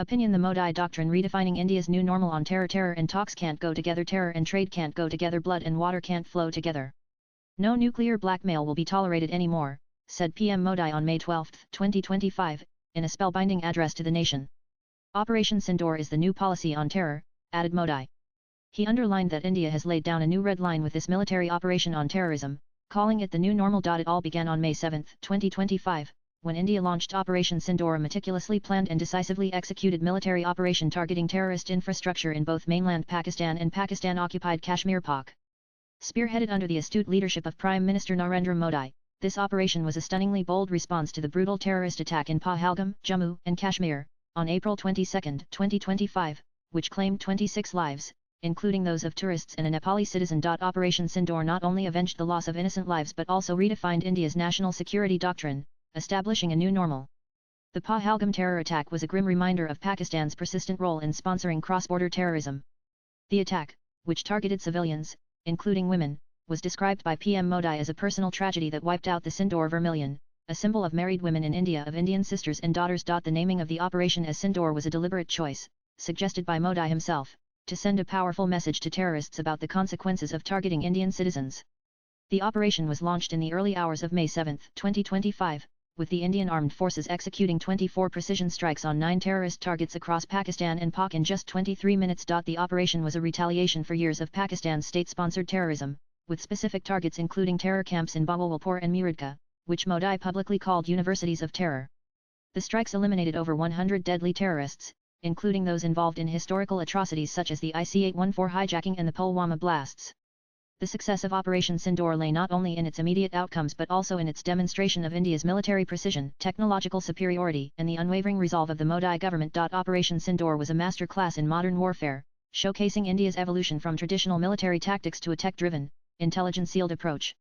Opinion: the Modi Doctrine redefining India's new normal on terror. Terror and talks can't go together. Terror and trade can't go together. Blood and water can't flow together. No nuclear blackmail will be tolerated anymore, said PM Modi on May 12, 2025, in a spellbinding address to the nation. Operation Sindoor is the new policy on terror, added Modi. He underlined that India has laid down a new red line with this military operation on terrorism, calling it the new normal. It all began on May 7, 2025, when India launched Operation Sindoor, a meticulously planned and decisively executed military operation targeting terrorist infrastructure in both mainland Pakistan and Pakistan-occupied Kashmir (Pak). Spearheaded under the astute leadership of Prime Minister Narendra Modi, this operation was a stunningly bold response to the brutal terrorist attack in Pahalgam, Jammu and Kashmir, on April 22, 2025, which claimed 26 lives, including those of tourists and a Nepali citizen. Operation Sindoor not only avenged the loss of innocent lives but also redefined India's national security doctrine, establishing a new normal. The Pahalgam terror attack was a grim reminder of Pakistan's persistent role in sponsoring cross-border terrorism. The attack, which targeted civilians, including women, was described by PM Modi as a personal tragedy that wiped out the Sindoor vermilion, a symbol of married women in India, of Indian sisters and daughters. The naming of the operation as Sindoor was a deliberate choice, suggested by Modi himself, to send a powerful message to terrorists about the consequences of targeting Indian citizens. The operation was launched in the early hours of May 7, 2025, with the Indian Armed Forces executing 24 precision strikes on 9 terrorist targets across Pakistan and Pak in just 23 minutes. The operation was a retaliation for years of Pakistan's state-sponsored terrorism, with specific targets including terror camps in Bahawalpur and Muridka, which Modi publicly called universities of terror. The strikes eliminated over 100 deadly terrorists, including those involved in historical atrocities such as the IC-814 hijacking and the Pulwama blasts. The success of Operation Sindoor lay not only in its immediate outcomes but also in its demonstration of India's military precision, technological superiority, and the unwavering resolve of the Modi government. Operation Sindoor was a masterclass in modern warfare, showcasing India's evolution from traditional military tactics to a tech-driven, intelligence-sealed approach.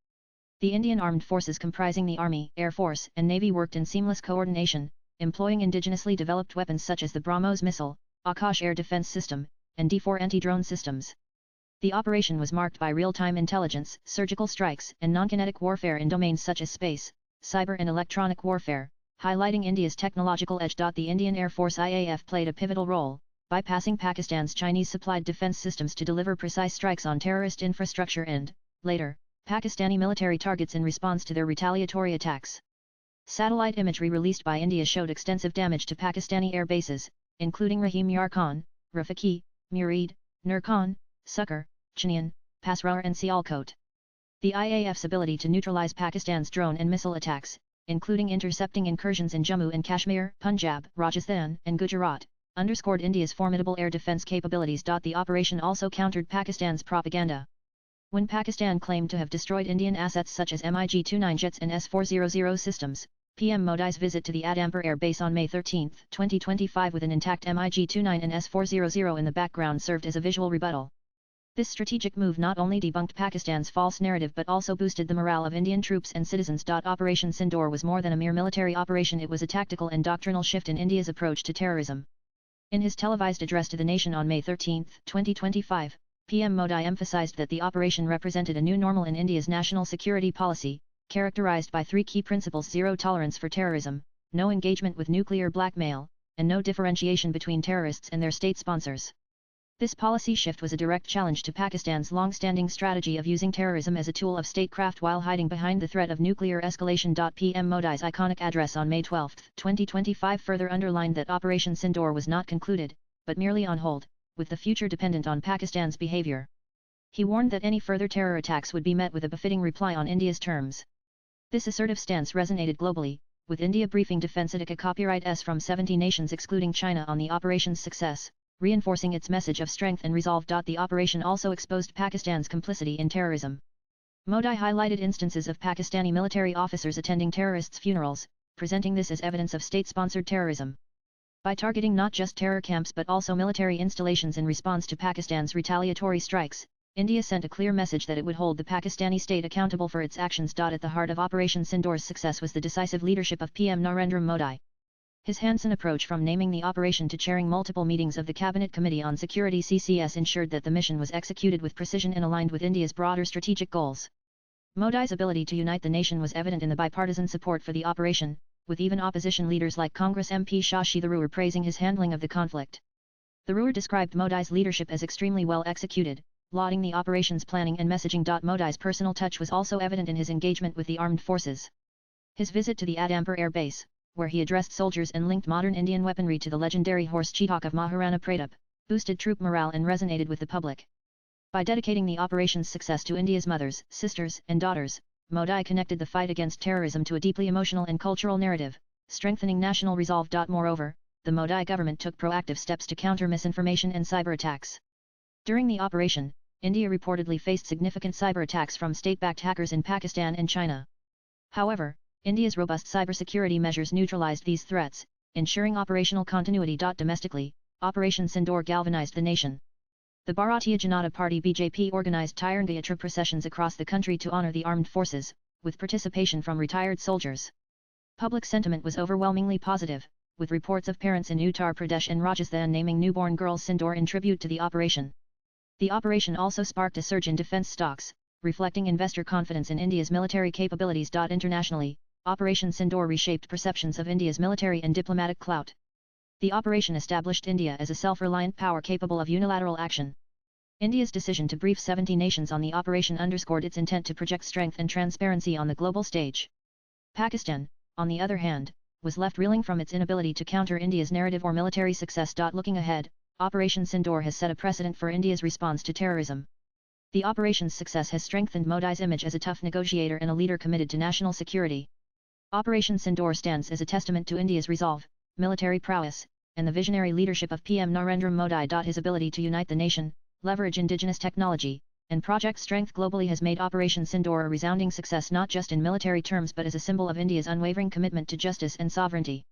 The Indian Armed Forces, comprising the Army, Air Force, and Navy, worked in seamless coordination, employing indigenously developed weapons such as the BrahMos missile, Akash air defense system, and D4 anti-drone systems. The operation was marked by real-time intelligence, surgical strikes, and non-kinetic warfare in domains such as space, cyber and electronic warfare, highlighting India's technological edge. The Indian Air Force IAF played a pivotal role, bypassing Pakistan's Chinese-supplied defense systems to deliver precise strikes on terrorist infrastructure and, later, Pakistani military targets in response to their retaliatory attacks. Satellite imagery released by India showed extensive damage to Pakistani air bases, including Rahim Yar Khan, Rafiki, Murid, Nur Khan, Sukkar, Chinian, Pasrar and Sialkot. The IAF's ability to neutralize Pakistan's drone and missile attacks, including intercepting incursions in Jammu and Kashmir, Punjab, Rajasthan, and Gujarat, underscored India's formidable air defense capabilities. The operation also countered Pakistan's propaganda. When Pakistan claimed to have destroyed Indian assets such as MiG-29 jets and S-400 systems, PM Modi's visit to the Adampur Air Base on May 13, 2025 with an intact MiG-29 and S-400 in the background served as a visual rebuttal. This strategic move not only debunked Pakistan's false narrative but also boosted the morale of Indian troops and citizens. Operation Sindoor was more than a mere military operation, it was a tactical and doctrinal shift in India's approach to terrorism. In his televised address to the nation on May 13, 2025, PM Modi emphasized that the operation represented a new normal in India's national security policy, characterized by 3 key principles: zero tolerance for terrorism, no engagement with nuclear blackmail, and no differentiation between terrorists and their state sponsors. This policy shift was a direct challenge to Pakistan's long-standing strategy of using terrorism as a tool of statecraft while hiding behind the threat of nuclear escalation. PM Modi's iconic address on May 12, 2025 further underlined that Operation Sindoor was not concluded, but merely on hold, with the future dependent on Pakistan's behavior. He warned that any further terror attacks would be met with a befitting reply on India's terms. This assertive stance resonated globally, with India briefing Defense Etica Copyright S from 70 nations excluding China on the operation's success, reinforcing its message of strength and resolve. The operation also exposed Pakistan's complicity in terrorism. Modi highlighted instances of Pakistani military officers attending terrorists' funerals, presenting this as evidence of state-sponsored terrorism. By targeting not just terror camps but also military installations in response to Pakistan's retaliatory strikes, India sent a clear message that it would hold the Pakistani state accountable for its actions. At the heart of Operation Sindoor's success was the decisive leadership of PM Narendra Modi. His hands-on approach from naming the operation to chairing multiple meetings of the Cabinet Committee on Security (CCS) ensured that the mission was executed with precision and aligned with India's broader strategic goals. Modi's ability to unite the nation was evident in the bipartisan support for the operation, with even opposition leaders like Congress MP Shashi Tharoor praising his handling of the conflict. Tharoor described Modi's leadership as extremely well executed, lauding the operations planning and messaging. Modi's personal touch was also evident in his engagement with the armed forces. His visit to the Adampur Air Base, where he addressed soldiers and linked modern Indian weaponry to the legendary horse Chetak of Maharana Pratap, boosted troop morale and resonated with the public. By dedicating the operation's success to India's mothers, sisters, and daughters, Modi connected the fight against terrorism to a deeply emotional and cultural narrative, strengthening national resolve. Moreover, the Modi government took proactive steps to counter misinformation and cyber attacks. During the operation, India reportedly faced significant cyber attacks from state-backed hackers in Pakistan and China. However, India's robust cybersecurity measures neutralized these threats, ensuring operational continuity. Domestically, Operation Sindoor galvanized the nation. The Bharatiya Janata Party (BJP) organized Tiranga Yatra processions across the country to honor the armed forces, with participation from retired soldiers. Public sentiment was overwhelmingly positive, with reports of parents in Uttar Pradesh and Rajasthan naming newborn girls Sindoor in tribute to the operation. The operation also sparked a surge in defense stocks, reflecting investor confidence in India's military capabilities. Internationally, Operation Sindoor reshaped perceptions of India's military and diplomatic clout. The operation established India as a self-reliant power capable of unilateral action. India's decision to brief 70 nations on the operation underscored its intent to project strength and transparency on the global stage. Pakistan, on the other hand, was left reeling from its inability to counter India's narrative or military success. Looking ahead, Operation Sindoor has set a precedent for India's response to terrorism. The operation's success has strengthened Modi's image as a tough negotiator and a leader committed to national security. Operation Sindoor stands as a testament to India's resolve, military prowess, and the visionary leadership of PM Narendra Modi. His ability to unite the nation, leverage indigenous technology, and project strength globally has made Operation Sindoor a resounding success not just in military terms but as a symbol of India's unwavering commitment to justice and sovereignty.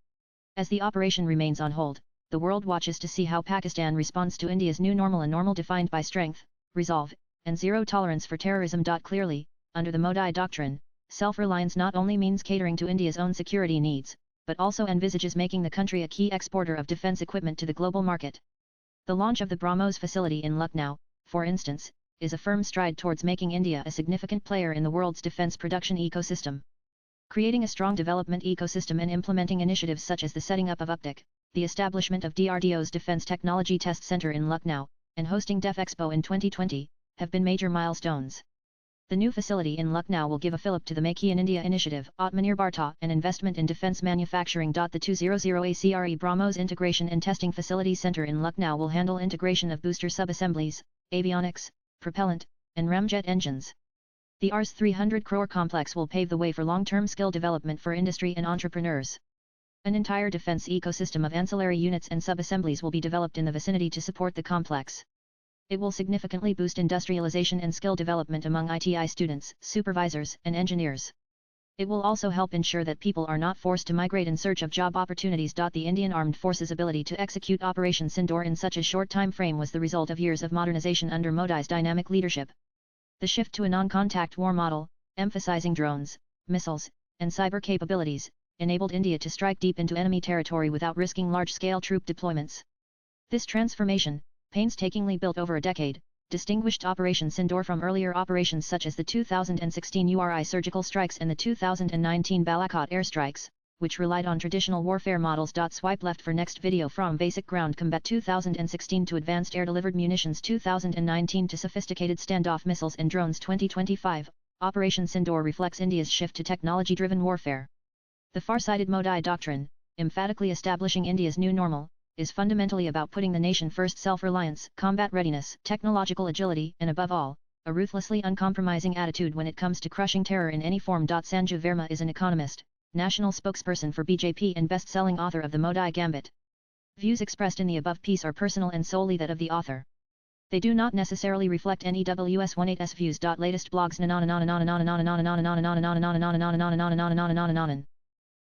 As the operation remains on hold, the world watches to see how Pakistan responds to India's new normal, a normal defined by strength, resolve, and zero tolerance for terrorism. Clearly, under the Modi Doctrine, self-reliance not only means catering to India's own security needs, but also envisages making the country a key exporter of defense equipment to the global market. The launch of the BrahMos facility in Lucknow, for instance, is a firm stride towards making India a significant player in the world's defense production ecosystem. Creating a strong development ecosystem and implementing initiatives such as the setting up of UPTEC, the establishment of DRDO's Defense Technology Test Center in Lucknow, and hosting DEF Expo in 2020, have been major milestones. The new facility in Lucknow will give a fillip to the Make in India initiative, Atmanirbharta, and investment in defense manufacturing. The 200ACRE BrahMos Integration and Testing Facility Center in Lucknow will handle integration of booster sub-assemblies, avionics, propellant, and ramjet engines. The Rs 300 crore complex will pave the way for long-term skill development for industry and entrepreneurs. An entire defense ecosystem of ancillary units and sub-assemblies will be developed in the vicinity to support the complex. It will significantly boost industrialization and skill development among ITI students, supervisors, and engineers. It will also help ensure that people are not forced to migrate in search of job opportunities. The Indian Armed Forces' ability to execute Operation Sindoor in such a short time frame was the result of years of modernization under Modi's dynamic leadership. The shift to a non-contact war model, emphasizing drones, missiles, and cyber capabilities, enabled India to strike deep into enemy territory without risking large-scale troop deployments. This transformation, painstakingly built over a decade, distinguished Operation Sindoor from earlier operations such as the 2016 URI surgical strikes and the 2019 Balakot airstrikes, which relied on traditional warfare models. Swipe left for next video. From basic ground combat 2016 to advanced air-delivered munitions 2019 to sophisticated standoff missiles and drones 2025, Operation Sindoor reflects India's shift to technology-driven warfare. The far-sighted Modi Doctrine, emphatically establishing India's new normal, is fundamentally about putting the nation first: self-reliance, combat readiness, technological agility, and above all, a ruthlessly uncompromising attitude when it comes to crushing terror in any form. Sanjeev Verma is an economist, national spokesperson for BJP and best-selling author of The Modi Gambit. Views expressed in the above piece are personal and solely that of the author. They do not necessarily reflect NEWS18's views. Latest blogs.